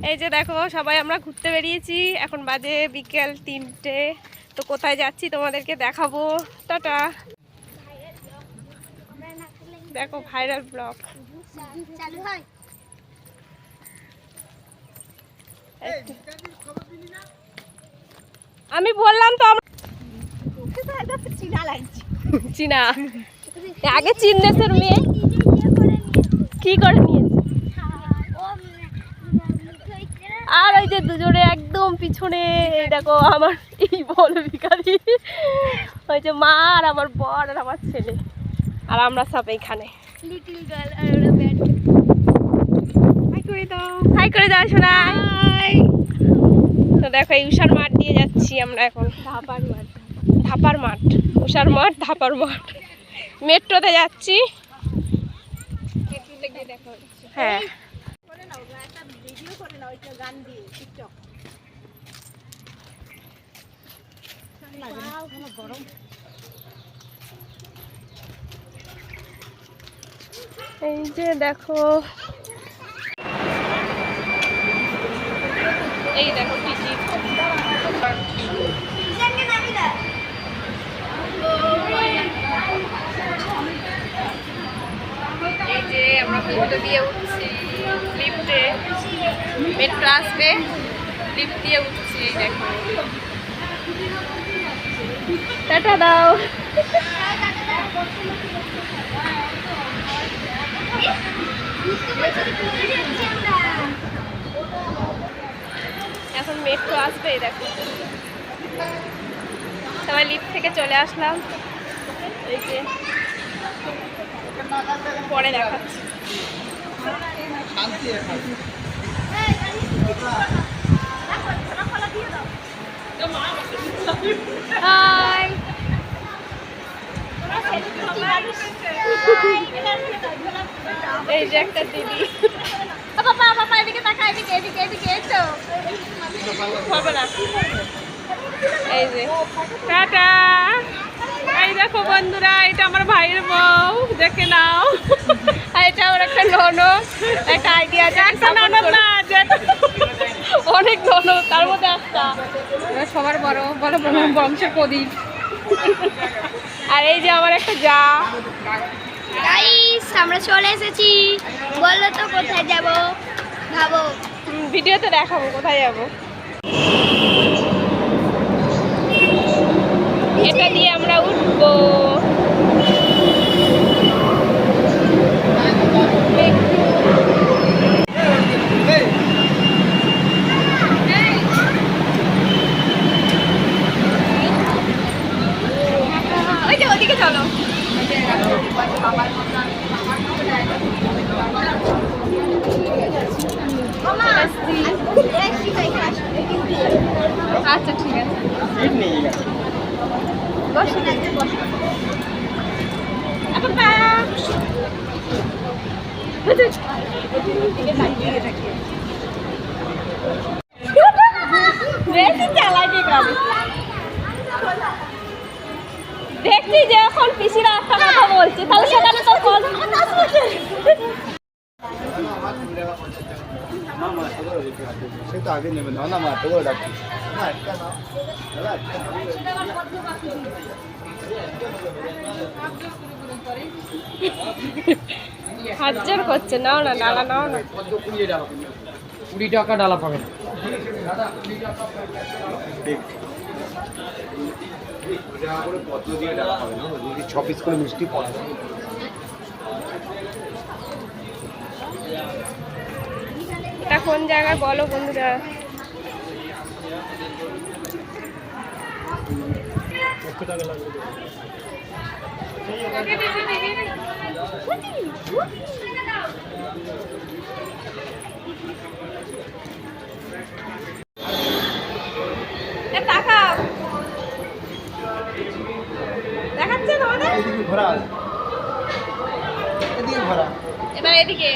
এই যে দেখো সবাই আমরা ঘুরতে বেরিয়েছি, এখন বাজে বিকেল 3টে। তো কোথায় যাচ্ছি তোমাদেরকে দেখাবো। টাটা। দেখো ভাইরাল ব্লগ চালু হয়। আমি বললাম তো চীনা আগে চীনের মেয়ে কি করে নিয়েছে। আর ওই যে দুজনে একদম পিছনে দেখো আমার এই বল ভিখারি, ওই যে মা আর আমার বর আর আমার ছেলে, আর আমরা সব এইখানে। লিটল গার্ল আর ওরা ব্যাড। হাই করে দাও, হাই করে দাও শোনা। তো দেখো এই উষার মাঠ দিয়ে যাচ্ছি আমরা এখন। ধাপার মাঠ, ধাপার মাঠ, উষার মাঠ ধাপার মাঠ। মেট্রোতে যাচ্ছি। মেট্রোতে গিয়ে দেখা হচ্ছে। হ্যাঁ এই যে দেখো, এই দেখো টিকিট। এই যে আমরা মেট্রো দিয়ে উঠছি, লিফটে মেট্রো আসবে, লিফট দিয়ে উঠছি। এই দেখো, টাটা দাও। এখন মেট্রো আসবে, দেখো সবাই লিফট থেকে চলে আসলাম। এই যে পরে দেখাচ্ছি। হাই, এই যে একটা দিদি। বাবা বাবা এদিকে তাকা, এদিকে এদিকে এদিকে। এই তো হবে না। এই যে টাটা। এই দেখো বন্ধুরা, এটা আমার ভাইয়ের বউ, দেখে নাও। আর এটা আমার একটা ননদ, একটা আইডিয়া আছে। একটা ননদ না, অনেক ননদ, তার মধ্যে একটা সবার বড় বড় বংশের প্রদীপ। আর এই যে আমার একটা যা। গাইস আমরা চলে এসেছি, বলো তো কোথায় যাব? ভাবো, ভিডিওতে দেখাবো কোথায় যাব। এটা দিয়ে আমরা উঠবো। ওই যে ওদিকে চলো। আচ্ছা ঠিক আছে, দেখছি যে এখন পিসিরা একটা কথা বলছে, তাহলে সেখানে তো সে তো আগে নেবে না মা, তো ডাকছি হাজার করছে। নাও না ডালা, নাও না। 20 টাকা ডালা পাবেন। 6 পিস করে মিষ্টি পড়ে। এটা কোন জায়গায় বলো বন্ধুরা? দেখাচ্ছে তোমাদের? এবার এদিকে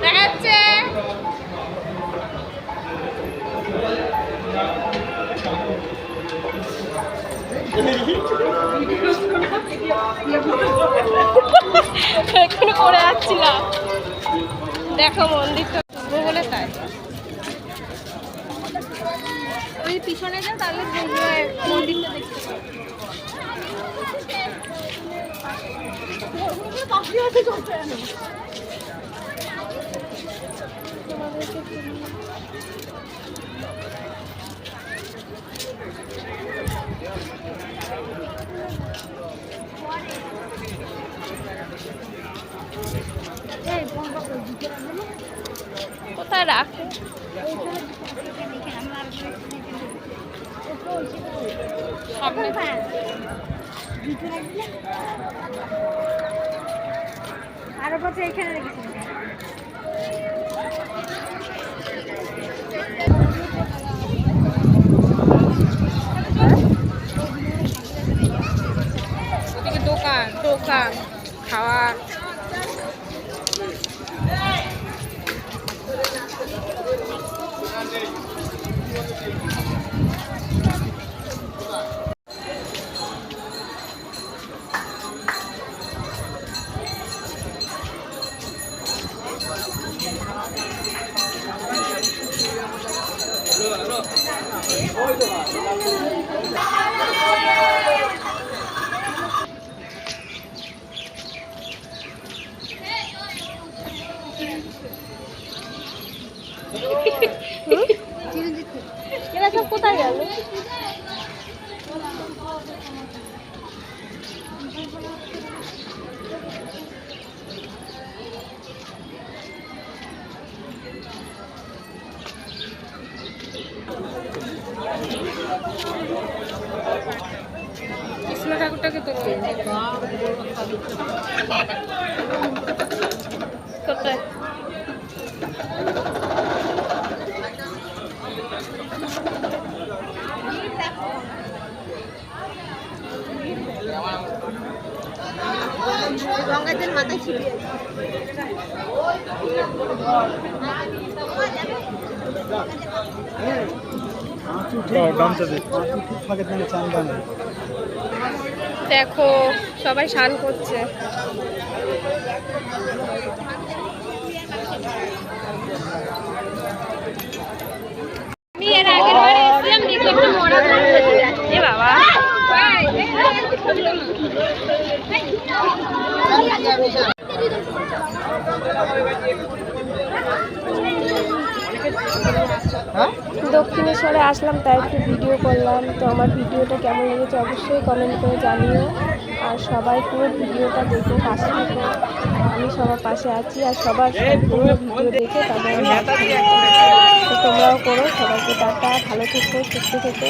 দেখাচ্ছে। পড়ে যাচ্ছিলাম। দেখো মন্দিরটা ঘুরবো বলে তাই। ওই পিছনে যা তাহলে মন্দিরটা দেখতে পাবো। কোথায় রাখে সামনে আরো কত এখানে রেখেছি। ওদিকে দোকান দোকান খাওয়ার। এরা সব কোথায় গেল? কৃষ্ণ ঠাকুরটাকে তো কোথায়? গঙ্গাজল মাথায় ছিটিয়ে দেখো সবাই স্নান করছে। আমি এর আগের বার এসেছিলাম দেখি একটা মরা এ বাবা দক্ষিণেশ্বরে আসলাম তাই একটু ভিডিও করলাম। তো আমার ভিডিওটা কেমন লেগেছে অবশ্যই কমেন্ট করে জানিও। আর সবাই পুরো ভিডিওটা দেখে পাশে থেকো, আমি সবার পাশে আছি। আর সবার পুরো ভিডিও দেখে তাদের তোমরাও করো। সবাইকে টাটা, ভালো থেকো, সুস্থ থেকো।